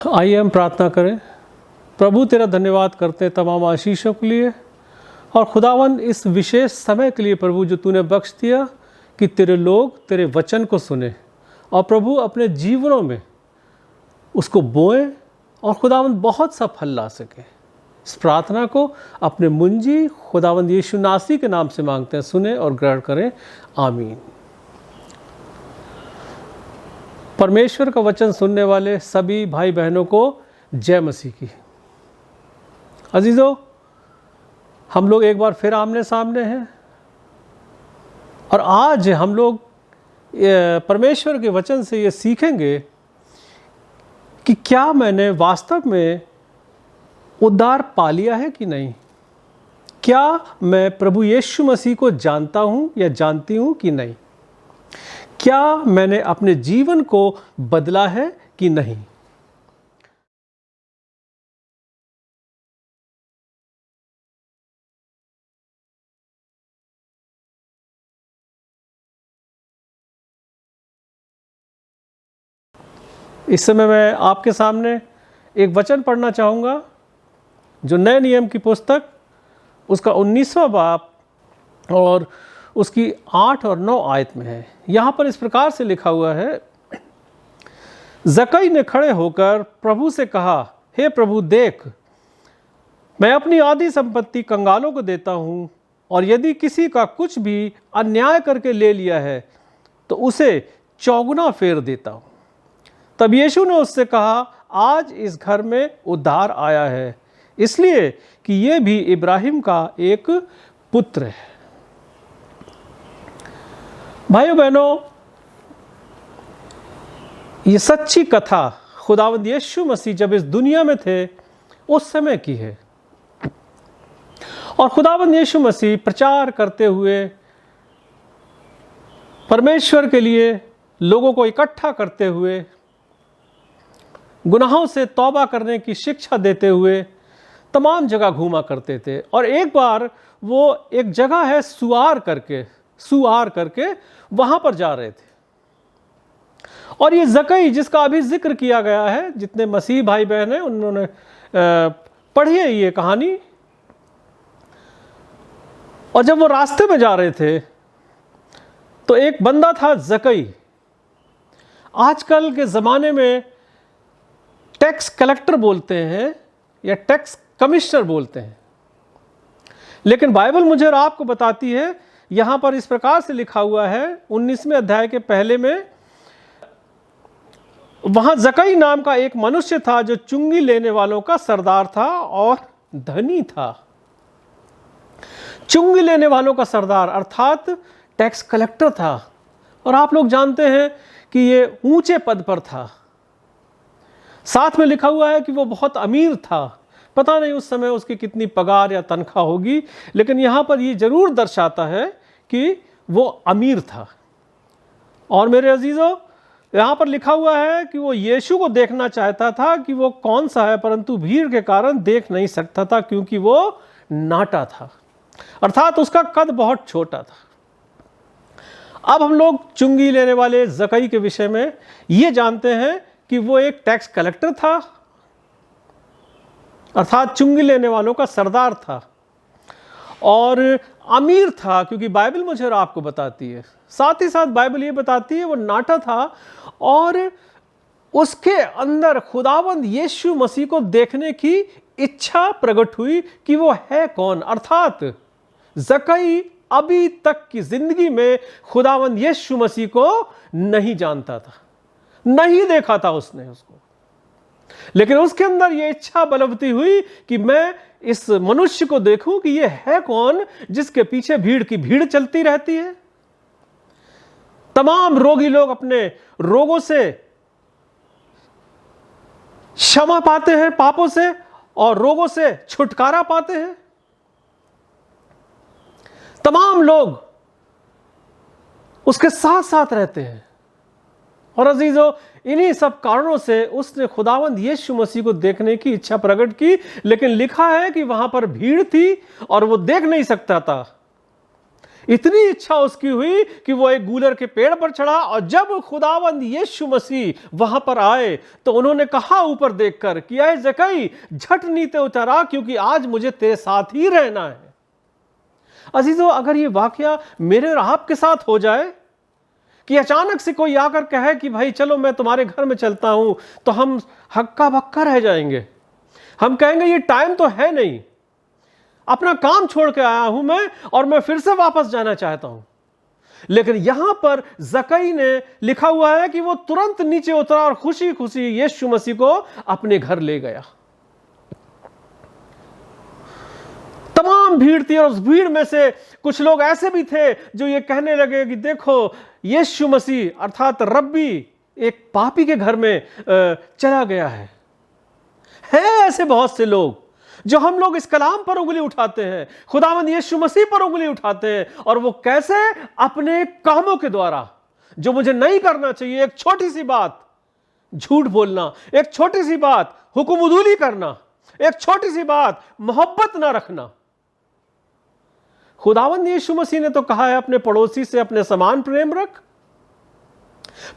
आइए हम प्रार्थना करें। प्रभु तेरा धन्यवाद करते हैं तमाम आशीषों के लिए और खुदावंद इस विशेष समय के लिए प्रभु जो तूने बख्श दिया कि तेरे लोग तेरे वचन को सुने और प्रभु अपने जीवनों में उसको बोएं और खुदावंद बहुत सा फल ला सके। इस प्रार्थना को अपने मुंजी खुदावंद यीशु नासी के नाम से मांगते हैं, सुने और ग्रहण करें। आमीन। परमेश्वर का वचन सुनने वाले सभी भाई बहनों को जय मसीह की। अजीजों, हम लोग एक बार फिर आमने सामने हैं और आज हम लोग परमेश्वर के वचन से ये सीखेंगे कि क्या मैंने वास्तव में उद्धार पा लिया है कि नहीं। क्या मैं प्रभु यीशु मसीह को जानता हूं या जानती हूं कि नहीं। क्या मैंने अपने जीवन को बदला है कि नहीं। इस समय मैं आपके सामने एक वचन पढ़ना चाहूँगा जो नए नियम की पुस्तक उसका 19वां बाब और उसकी 8 और 9 आयत में है। यहाँ पर इस प्रकार से लिखा हुआ है, जक्कई ने खड़े होकर प्रभु से कहा, हे प्रभु देख, मैं अपनी आधी संपत्ति कंगालों को देता हूँ और यदि किसी का कुछ भी अन्याय करके ले लिया है तो उसे चौगुना फेर देता हूँ। तब यीशु ने उससे कहा, आज इस घर में उद्धार आया है, इसलिए कि ये भी इब्राहिम का एक पुत्र है। भाइयों बहनों, ये सच्ची कथा खुदावंद यीशु मसीह जब इस दुनिया में थे उस समय की है और खुदावंद यीशु मसीह प्रचार करते हुए परमेश्वर के लिए लोगों को इकट्ठा करते हुए गुनाहों से तौबा करने की शिक्षा देते हुए तमाम जगह घूमा करते थे। और एक बार वो एक जगह है सुआर करके वहां पर जा रहे थे और ये जक्कई जिसका अभी जिक्र किया गया है, जितने मसीह भाई बहन हैं उन्होंने पढ़ी है ये कहानी। और जब वो रास्ते में जा रहे थे तो एक बंदा था जक्कई। आजकल के ज़माने में टैक्स कलेक्टर बोलते हैं या टैक्स कमिश्नर बोलते हैं, लेकिन बाइबल मुझे और आपको बताती है, यहां पर इस प्रकार से लिखा हुआ है 19वें अध्याय के पहले में, वहां जक्कई नाम का एक मनुष्य था जो चुंगी लेने वालों का सरदार था और धनी था। चुंगी लेने वालों का सरदार अर्थात टैक्स कलेक्टर था और आप लोग जानते हैं कि ये ऊंचे पद पर था। साथ में लिखा हुआ है कि वो बहुत अमीर था। पता नहीं उस समय उसकी कितनी पगार या तनख्वाह होगी, लेकिन यहाँ पर ये जरूर दर्शाता है कि वो अमीर था। और मेरे अजीजों, यहाँ पर लिखा हुआ है कि वो यीशु को देखना चाहता था कि वो कौन सा है, परंतु भीड़ के कारण देख नहीं सकता था क्योंकि वो नाटा था, अर्थात उसका कद बहुत छोटा था। अब हम लोग चुंगी लेने वाले जक्कई के विषय में ये जानते हैं कि वो एक टैक्स कलेक्टर था, अर्थात चुंगी लेने वालों का सरदार था और अमीर था, क्योंकि बाइबल मुझे और आपको बताती है। साथ ही साथ बाइबल ये बताती है वो नाटा था और उसके अंदर खुदावंद यीशु मसीह को देखने की इच्छा प्रकट हुई कि वो है कौन। अर्थात जक्कई अभी तक की जिंदगी में खुदावंद यीशु मसीह को नहीं जानता था, नहीं देखा था उसने उसको, लेकिन उसके अंदर यह इच्छा बलवती हुई कि मैं इस मनुष्य को देखूं कि यह है कौन जिसके पीछे भीड़ की भीड़ चलती रहती है। तमाम रोगी लोग अपने रोगों से क्षमा पाते हैं, पापों से और रोगों से छुटकारा पाते हैं। तमाम लोग उसके साथ साथ रहते हैं और अजीजों, इन्हीं सब कारणों से उसने खुदावंद यीशु मसीह को देखने की इच्छा प्रकट की, लेकिन लिखा है कि वहां पर भीड़ थी और वो देख नहीं सकता था। इतनी इच्छा उसकी हुई कि वो एक गूलर के पेड़ पर चढ़ा, और जब खुदावंद यीशु मसीह वहां पर आए तो उन्होंने कहा ऊपर देखकर कि ऐ जक्कई, झट नीचे उतरा, क्योंकि आज मुझे तेरे साथ ही रहना है। अजीजों, अगर ये वाकया मेरे और आपके साथ हो जाए कि अचानक से कोई आकर कहे कि भाई चलो मैं तुम्हारे घर में चलता हूं, तो हम हक्का बक्का रह जाएंगे। हम कहेंगे ये टाइम तो है नहीं, अपना काम छोड़ के आया हूं मैं, और मैं फिर से वापस जाना चाहता हूं। लेकिन यहां पर जक्कई ने लिखा हुआ है कि वो तुरंत नीचे उतरा और खुशी खुशी यीशु मसीह को अपने घर ले गया। तमाम भीड़ थी, और उस भीड़ में से कुछ लोग ऐसे भी थे जो ये कहने लगे कि देखो यीशु मसीह अर्थात रब्बी एक पापी के घर में चला गया है। ऐसे बहुत से लोग जो हम लोग इस कलाम पर उंगली उठाते हैं, खुदावंद यीशु मसीह पर उंगली उठाते हैं, और वो कैसे? अपने कामों के द्वारा, जो मुझे नहीं करना चाहिए, एक छोटी सी बात झूठ बोलना, एक छोटी सी बात हुक्म-उदूली करना, एक छोटी सी बात मोहब्बत ना रखना। खुदावंद यीशु मसीह ने तो कहा है अपने पड़ोसी से अपने समान प्रेम रख।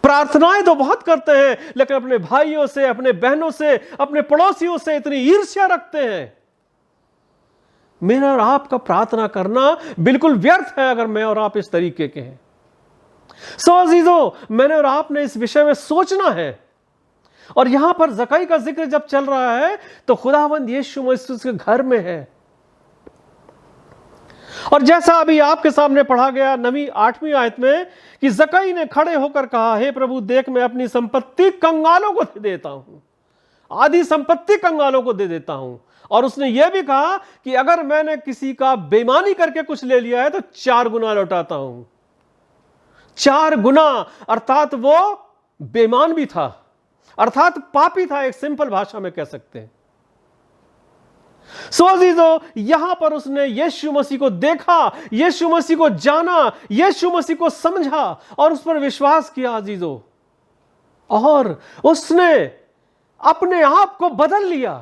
प्रार्थनाएं तो बहुत करते हैं, लेकिन अपने भाइयों से, अपने बहनों से, अपने पड़ोसियों से इतनी ईर्ष्या रखते हैं। मेरा और आपका प्रार्थना करना बिल्कुल व्यर्थ है अगर मैं और आप इस तरीके के हैं। सो अजीजों, मैंने और आपने इस विषय में सोचना है। और यहां पर जक्कई का जिक्र जब चल रहा है तो खुदावंद यीशु मसीह के घर में है। और जैसा अभी आपके सामने पढ़ा गया 8वीं आयत में कि जक्कई ने खड़े होकर कहा, हे प्रभु देख, मैं अपनी संपत्ति कंगालों को दे देता हूं, आधी संपत्ति कंगालों को दे देता हूं। और उसने यह भी कहा कि अगर मैंने किसी का बेईमानी करके कुछ ले लिया है तो 4 गुना लौटाता हूं। 4 गुना, अर्थात वो बेईमान भी था, अर्थात पापी था, एक सिंपल भाषा में कह सकते हैं। सो अजीजों, यहां पर उसने यीशु मसीह को देखा, यीशु मसीह को जाना, यीशु मसीह को समझा और उस पर विश्वास किया अजीजों, और उसने अपने आप को बदल लिया।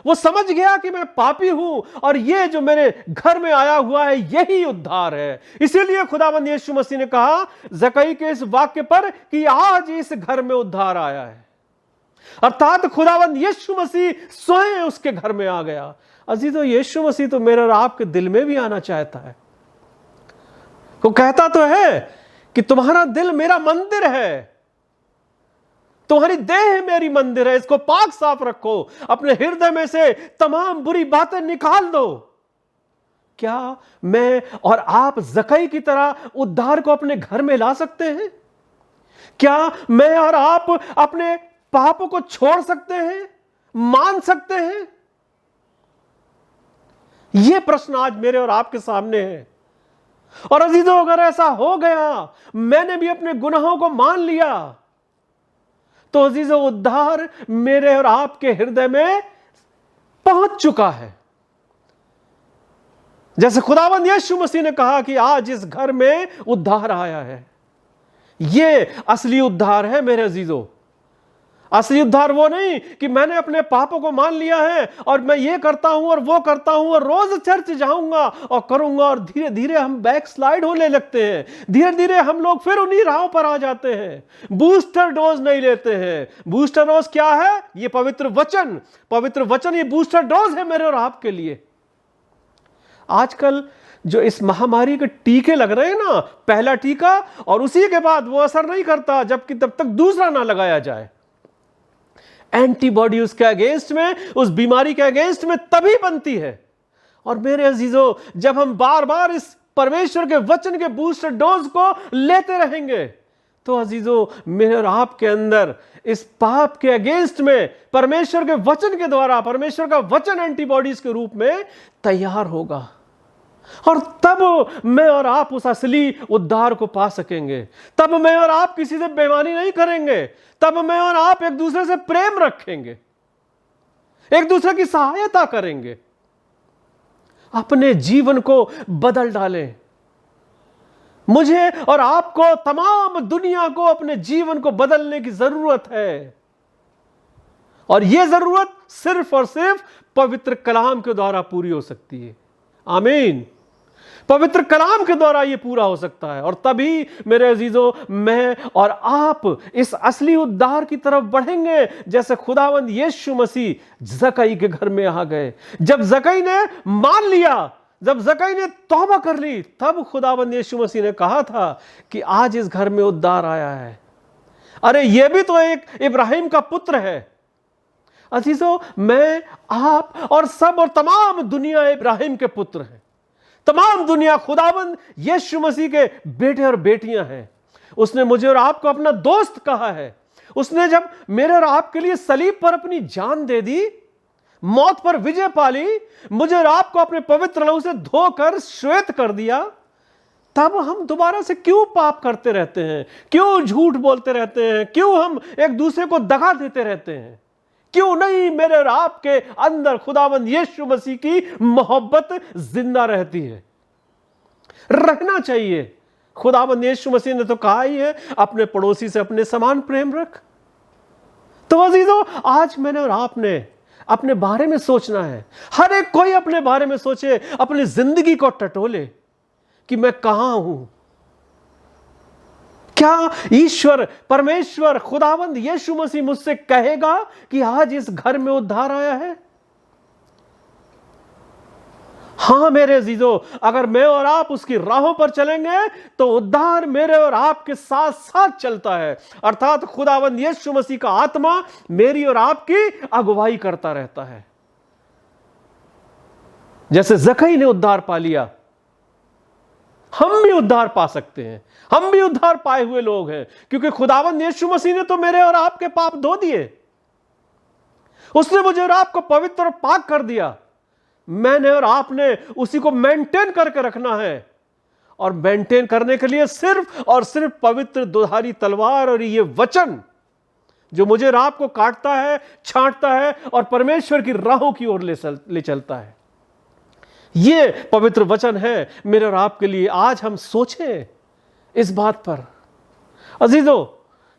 वो समझ गया कि मैं पापी हूं और ये जो मेरे घर में आया हुआ है यही उद्धार है। इसीलिए खुदावंद यीशु मसीह ने कहा जक्कई के इस वाक्य पर कि आज इस घर में उद्धार आया है, अर्थात खुदावंद यीशु मसीह स्वयं उसके घर में आ गया। अजीजों, यीशु मसीह तो मेरे और आपके दिल में भी आना चाहता है। वो कहता तो है कि तुम्हारा दिल मेरा मंदिर है, तुम्हारी देह मेरी मंदिर है, इसको पाक साफ रखो, अपने हृदय में से तमाम बुरी बातें निकाल दो। क्या मैं और आप जक्कई की तरह उद्धार को अपने घर में ला सकते हैं? क्या मैं और आप अपने पापों को छोड़ सकते हैं, मान सकते हैं? यह प्रश्न आज मेरे और आपके सामने है। और अजीजों, अगर ऐसा हो गया, मैंने भी अपने गुनाहों को मान लिया, तो अजीजों उद्धार मेरे और आपके हृदय में पहुंच चुका है। जैसे खुदावंद यीशु मसीह ने कहा कि आज इस घर में उद्धार आया है। यह असली उद्धार है मेरे अजीजों। असली उद्धार वो नहीं कि मैंने अपने पापों को मान लिया है और मैं ये करता हूं और वो करता हूं और रोज चर्च जाऊंगा और करूंगा, और धीरे धीरे हम बैक स्लाइड होने लगते हैं, धीरे धीरे हम लोग फिर उन्हीं राहों पर आ जाते हैं, बूस्टर डोज नहीं लेते हैं। बूस्टर डोज क्या है? ये पवित्र वचन, पवित्र वचन ये बूस्टर डोज है मेरे और आपके लिए। आजकल जो इस महामारी के टीके लग रहे हैं ना, पहला टीका और उसी के बाद वो असर नहीं करता जबकि तब तक दूसरा ना लगाया जाए। एंटीबॉडी उसके अगेंस्ट में, उस बीमारी के अगेंस्ट में तभी बनती है। और मेरे अजीजों, जब हम बार बार इस परमेश्वर के वचन के बूस्टर डोज को लेते रहेंगे तो अजीजों मेरे और आपके अंदर इस पाप के अगेंस्ट में परमेश्वर के वचन के द्वारा, परमेश्वर का वचन एंटीबॉडीज के रूप में तैयार होगा, और तब मैं और आप उस असली उद्धार को पा सकेंगे। तब मैं और आप किसी से बेईमानी नहीं करेंगे, तब मैं और आप एक दूसरे से प्रेम रखेंगे, एक दूसरे की सहायता करेंगे, अपने जीवन को बदल डालें। मुझे और आपको, तमाम दुनिया को अपने जीवन को बदलने की जरूरत है, और यह जरूरत सिर्फ और सिर्फ पवित्र कलाम के द्वारा पूरी हो सकती है। आमीन। पवित्र कलाम के द्वारा ये पूरा हो सकता है। और तभी मेरे अजीजों, मैं और आप इस असली उद्धार की तरफ बढ़ेंगे, जैसे खुदावंद यीशु मसीह जक्कई के घर में आ गए। जब जक्कई ने मान लिया, जब जक्कई ने तौबा कर ली, तब खुदावंद यीशु मसीह ने कहा था कि आज इस घर में उद्धार आया है। अरे ये भी तो एक इब्राहिम का पुत्र है। अजीजों, मैं, आप और सब और तमाम दुनिया इब्राहिम के पुत्र हैं। तमाम दुनिया खुदावंद यीशु मसीह के बेटे और बेटियां हैं। उसने मुझे और आपको अपना दोस्त कहा है। उसने जब मेरे और आपके लिए सलीब पर अपनी जान दे दी, मौत पर विजय पाली, मुझे और आपको अपने पवित्र लहू से धोकर श्वेत कर दिया, तब हम दोबारा से क्यों पाप करते रहते हैं? क्यों झूठ बोलते रहते हैं? क्यों हम एक दूसरे को दगा देते रहते हैं? क्यों नहीं मेरे और आपके अंदर खुदावंद यीशु मसीह की मोहब्बत जिंदा रहती है? रहना चाहिए। खुदावंद यीशु मसीह ने तो कहा ही है, अपने पड़ोसी से अपने समान प्रेम रख। तो अजीजों, आज मैंने और आपने अपने बारे में सोचना है। हर एक कोई अपने बारे में सोचे, अपनी जिंदगी को टटोले कि मैं कहां हूं। क्या ईश्वर परमेश्वर खुदावंद यीशु मसीह मुझसे कहेगा कि आज इस घर में उद्धार आया है? हां मेरे अजीजों, अगर मैं और आप उसकी राहों पर चलेंगे तो उद्धार मेरे और आपके साथ साथ चलता है। अर्थात खुदावंद यीशु मसीह का आत्मा मेरी और आपकी अगुवाई करता रहता है। जैसे जक्कई ने उद्धार पा लिया, हम भी उद्धार पा सकते हैं। हम भी उद्धार पाए हुए लोग हैं, क्योंकि खुदावंद यीशु मसीह ने तो मेरे और आपके पाप धो दिए। उसने मुझे और आपको पवित्र और पाक कर दिया। मैंने और आपने उसी को मेंटेन करके रखना है। और मेंटेन करने के लिए सिर्फ और सिर्फ पवित्र दुधारी तलवार और ये वचन, जो मुझे और आपको काटता है, छांटता है और परमेश्वर की राहों की ओर ले चलता है, ये पवित्र वचन है मेरे और आपके लिए। आज हम सोचें इस बात पर। अजीजों,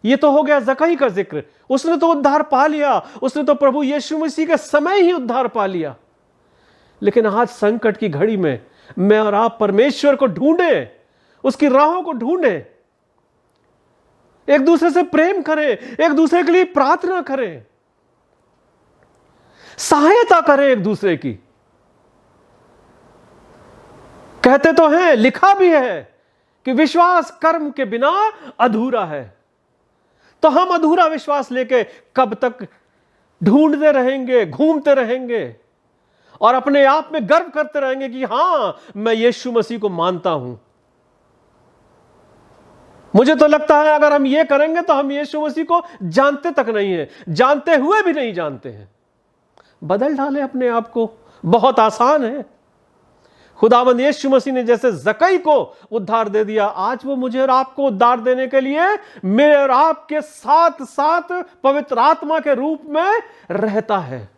ये तो हो गया जक्कई का जिक्र। उसने तो उद्धार पा लिया, उसने तो प्रभु यीशु मसीह के समय ही उद्धार पा लिया। लेकिन आज संकट की घड़ी में मैं और आप परमेश्वर को ढूंढें, उसकी राहों को ढूंढें, एक दूसरे से प्रेम करें, एक दूसरे के लिए प्रार्थना करें, सहायता करें एक दूसरे की। कहते तो हैं, लिखा भी है कि विश्वास कर्म के बिना अधूरा है। तो हम अधूरा विश्वास लेके कब तक ढूंढते रहेंगे, घूमते रहेंगे और अपने आप में गर्व करते रहेंगे कि हां, मैं यीशु मसीह को मानता हूं। मुझे तो लगता है अगर हम ये करेंगे तो हम यीशु मसीह को जानते तक नहीं है, जानते हुए भी नहीं जानते हैं। बदल डालें अपने आप को, बहुत आसान है। खुदावंद यीशु मसीह ने जैसे जक्कई को उद्धार दे दिया, आज वो मुझे और आपको उद्धार देने के लिए मेरे और आपके साथ साथ पवित्र आत्मा के रूप में रहता है।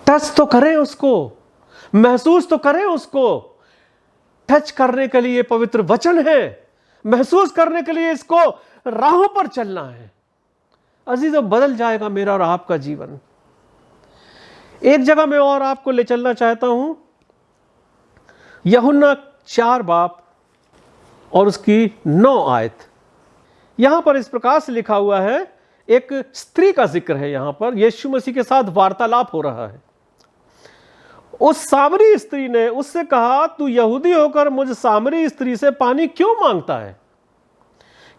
टच तो करें उसको, महसूस तो करें उसको। टच करने के लिए पवित्र वचन है, महसूस करने के लिए इसको राहों पर चलना है। अजीजों, बदल जाएगा मेरा और आपका जीवन। एक जगह मैं और आपको ले चलना चाहता हूं, यूहन्ना 4 बाब और उसकी 9 आयत। यहां पर इस प्रकार से लिखा हुआ है, एक स्त्री का जिक्र है। यहां पर यीशु मसीह के साथ वार्तालाप हो रहा है। उस सामरी स्त्री ने उससे कहा, तू यहूदी होकर मुझ सामरी स्त्री से पानी क्यों मांगता है?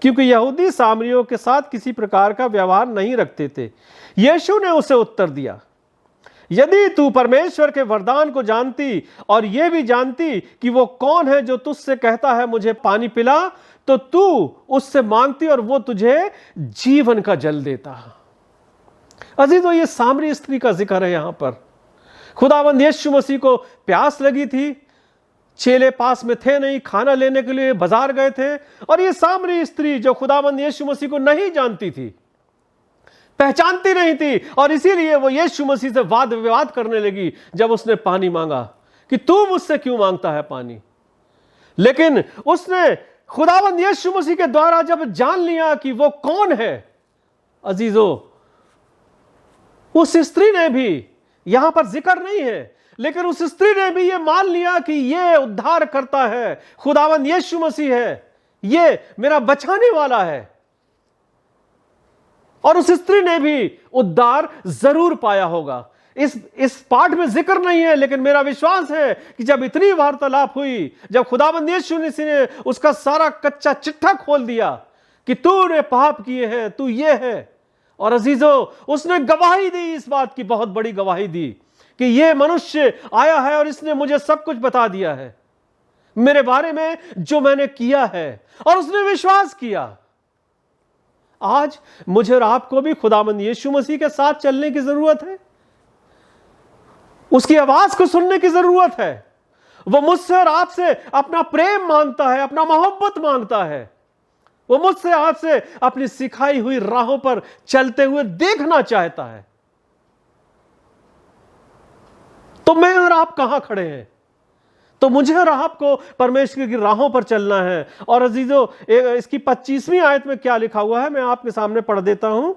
क्योंकि यहूदी सामरियों के साथ किसी प्रकार का व्यवहार नहीं रखते थे। यीशु ने उसे उत्तर दिया, यदि तू परमेश्वर के वरदान को जानती और यह भी जानती कि वो कौन है जो तुझसे कहता है मुझे पानी पिला, तो तू उससे मांगती और वो तुझे जीवन का जल देता। अजीजों, ये सामरी स्त्री का जिक्र है यहां पर। खुदावंद यीशु मसीह को प्यास लगी थी, चेले पास में थे नहीं, खाना लेने के लिए बाजार गए थे, और ये सामरी स्त्री जो खुदावंद यीशु मसीह को नहीं जानती थी, पहचानती नहीं थी, और इसीलिए वो यीशु मसीह से वाद विवाद करने लगी जब उसने पानी मांगा कि तू मुझसे क्यों मांगता है पानी। लेकिन उसने खुदावंद यीशु मसीह के द्वारा जब जान लिया कि वो कौन है, अजीजों, उस स्त्री ने भी, यहां पर जिक्र नहीं है लेकिन उस स्त्री ने भी ये मान लिया कि ये उद्धार करता है, खुदावंद यीशु मसीह है, ये मेरा बचाने वाला है। और उस स्त्री ने भी उद्धार जरूर पाया होगा। इस पाठ में जिक्र नहीं है, लेकिन मेरा विश्वास है कि जब इतनी वार्तालाप हुई, जब खुदाबंद यीशु ने उसका सारा कच्चा चिट्ठा खोल दिया कि तूने पाप किए हैं, तू ये है, और अजीजों उसने गवाही दी, इस बात की बहुत बड़ी गवाही दी कि ये मनुष्य आया है और इसने मुझे सब कुछ बता दिया है मेरे बारे में जो मैंने किया है, और उसने विश्वास किया। आज मुझे और आपको भी खुदाबंद यीशु मसीह के साथ चलने की जरूरत है, उसकी आवाज को सुनने की जरूरत है। वो मुझसे और आपसे अपना प्रेम मांगता है, अपना मोहब्बत मांगता है। वो मुझसे आपसे अपनी सिखाई हुई राहों पर चलते हुए देखना चाहता है। तो मैं और आप कहां खड़े हैं? तो मुझे और आपको परमेश्वर की राहों पर चलना है। और अजीजों, इसकी 25वीं आयत में क्या लिखा हुआ है मैं आपके सामने पढ़ देता हूं।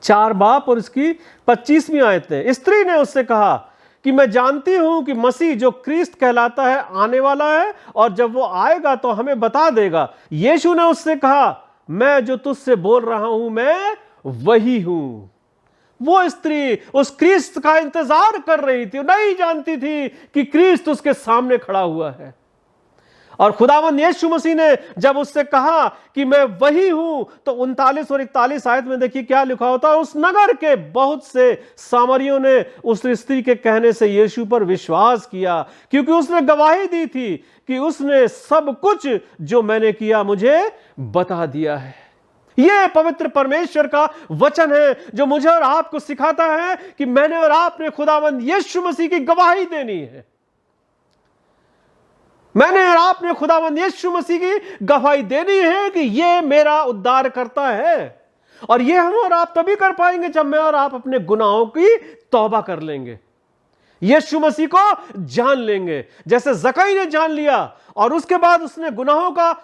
4 बाप और इसकी 25वीं आयत है। स्त्री ने उससे कहा कि मैं जानती हूं कि मसीह जो क्रिस्त कहलाता है आने वाला है, और जब वो आएगा तो हमें बता देगा। यीशु ने उससे कहा, मैं जो तुझसे बोल रहा हूं मैं वही हूं। वो स्त्री उस क्रिस्त का इंतजार कर रही थी, नहीं जानती थी कि क्रिस्त उसके सामने खड़ा हुआ है। और खुदावंद यीशु मसीह ने जब उससे कहा कि मैं वही हूं, तो 39 और 41 आयत में देखिए क्या लिखा होता है। उस नगर के बहुत से सामरियों ने उस स्त्री के कहने से यीशु पर विश्वास किया, क्योंकि उसने गवाही दी थी कि उसने सब कुछ जो मैंने किया मुझे बता दिया है। यह पवित्र परमेश्वर का वचन है जो मुझे और आपको सिखाता है कि मैंने और आपने खुदावंद यीशु मसीह की गवाही देनी है। मैंने और आपने खुदावंद यीशु मसीह की गवाही देनी है कि यह मेरा उद्धार करता है। और यह हम और आप तभी कर पाएंगे जब मैं और आप अपने गुनाहों की तौबा कर लेंगे, यीशु मसीह को जान लेंगे, जैसे जकई ने जान लिया और उसके बाद उसने गुनाहों का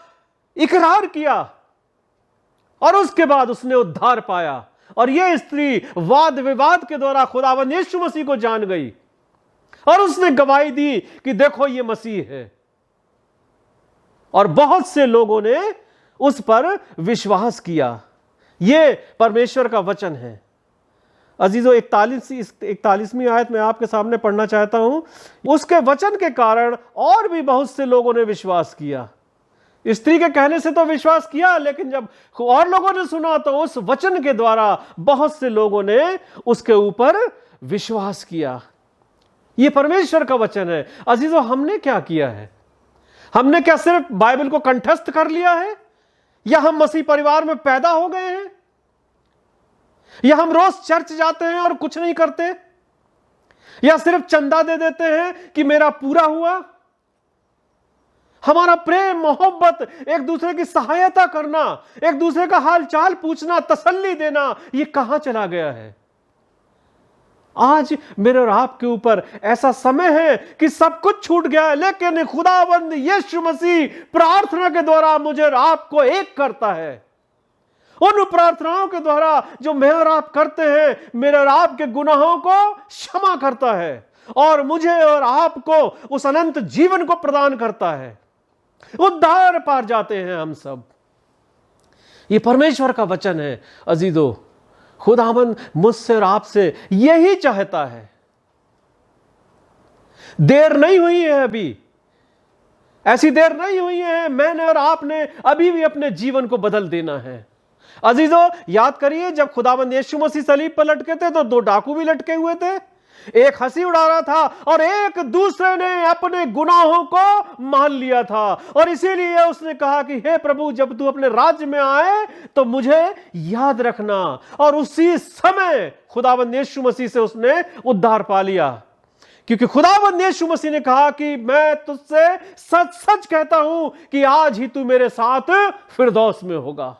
इकरार किया और उसके बाद उसने उद्धार पाया। और यह स्त्री वाद विवाद के द्वारा खुदावंद यीशु मसीह को जान गई और उसने गवाही दी कि देखो ये मसीह है। और बहुत से लोगों ने उस पर विश्वास किया। यह परमेश्वर का वचन है। अजीजों, 41वीं आयत में आपके सामने पढ़ना चाहता हूं। उसके वचन के कारण और भी बहुत से लोगों ने विश्वास किया। स्त्री के कहने से तो विश्वास किया, लेकिन जब और लोगों ने सुना तो उस वचन के द्वारा बहुत से लोगों ने उसके ऊपर विश्वास किया। यह परमेश्वर का वचन है। अजीजों, हमने क्या किया है? हमने क्या सिर्फ बाइबल को कंठस्थ कर लिया है, या हम मसीह परिवार में पैदा हो गए हैं, या हम रोज चर्च जाते हैं और कुछ नहीं करते, या सिर्फ चंदा दे देते हैं कि मेरा पूरा हुआ? हमारा प्रेम, मोहब्बत, एक दूसरे की सहायता करना, एक दूसरे का हाल चाल पूछना, तसल्ली देना, यह कहां चला गया है? आज मेरे और आपके ऊपर ऐसा समय है कि सब कुछ छूट गया है, लेकिन खुदावंद यीशु मसीह प्रार्थना के द्वारा मुझे और आपको एक करता है। उन प्रार्थनाओं के द्वारा जो मैं और आप करते हैं, मेरे और आपके गुनाहों को क्षमा करता है और मुझे और आपको उस अनंत जीवन को प्रदान करता है। उद्धार पार जाते हैं हम सब। ये परमेश्वर का वचन है। अजीजों, खुदावंद मुझसे और आपसे यही चाहता है। देर नहीं हुई है, अभी ऐसी देर नहीं हुई है। मैंने और आपने अभी भी अपने जीवन को बदल देना है। अजीजों, याद करिए, जब खुदावंद यीशु मसीह सलीब पर लटके थे तो 2 डाकू भी लटके हुए थे। एक हंसी उड़ा रहा था और एक दूसरे ने अपने गुनाहों को मान लिया था। और इसीलिए उसने कहा कि हे प्रभु, जब तू अपने राज्य में आए तो मुझे याद रखना। और उसी समय खुदावंद यीशु मसीह से उसने उद्धार पा लिया, क्योंकि खुदावंद यीशु मसीह ने कहा कि मैं तुझसे सच सच कहता हूं कि आज ही तू मेरे साथ फिरदौस में होगा।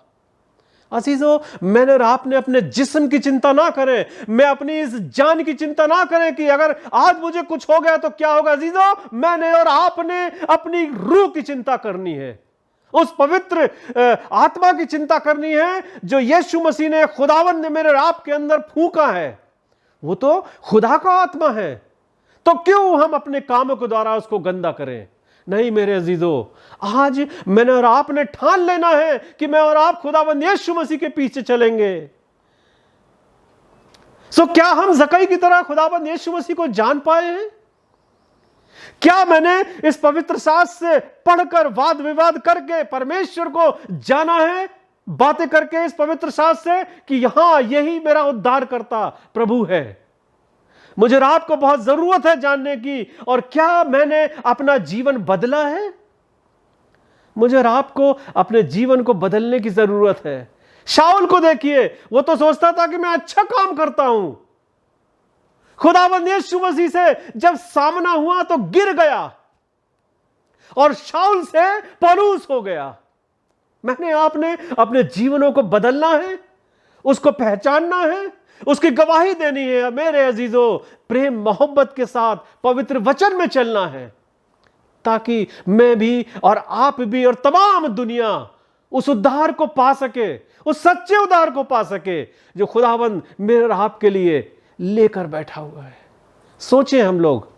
अजीजों, मैंने और आपने अपने जिस्म की चिंता ना करें, मैं अपनी इस जान की चिंता ना करें कि अगर आज मुझे कुछ हो गया तो क्या होगा। अजीजों, मैंने और आपने अपनी रूह की चिंता करनी है, उस पवित्र आत्मा की चिंता करनी है जो यीशु मसीह ने, खुदावंद ने मेरे और आपके अंदर फूंका है। वो तो खुदा का आत्मा है। तो क्यों हम अपने कामों के द्वारा उसको गंदा करें? नहीं मेरे अजीजों, आज मैंने और आपने ठान लेना है कि मैं और आप खुदावंद यीशु मसीह के पीछे चलेंगे। सो क्या हम जकई की तरह खुदावंद यीशु मसीह को जान पाए हैं? क्या मैंने इस पवित्र शास्त्र से पढ़कर वाद विवाद करके परमेश्वर को जाना है, बातें करके इस पवित्र शास्त्र से कि यहां यही मेरा उद्धार करता प्रभु है? मुझे रात को बहुत जरूरत है जानने की। और क्या मैंने अपना जीवन बदला है? मुझे रात को अपने जीवन को बदलने की जरूरत है। शाऊल को देखिए, वो तो सोचता था कि मैं अच्छा काम करता हूं, खुदावंद यीशु मसीह से जब सामना हुआ तो गिर गया और शाऊल से पौलुस हो गया। मैंने आपने अपने जीवनों को बदलना है, उसको पहचानना है, उसकी गवाही देनी है। मेरे अजीजों, प्रेम मोहब्बत के साथ पवित्र वचन में चलना है, ताकि मैं भी और आप भी और तमाम दुनिया उस उद्धार को पा सके, उस सच्चे उद्धार को पा सके जो खुदावंद मेरे और आपके लिए लेकर बैठा हुआ है। सोचें हम लोग,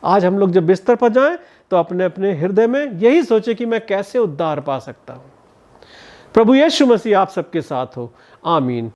आज हम लोग जब बिस्तर पर जाएं तो अपने अपने हृदय में यही सोचें कि मैं कैसे उद्धार पा सकता हूं। प्रभु यीशु मसीह आप सबके साथ हो। आमीन।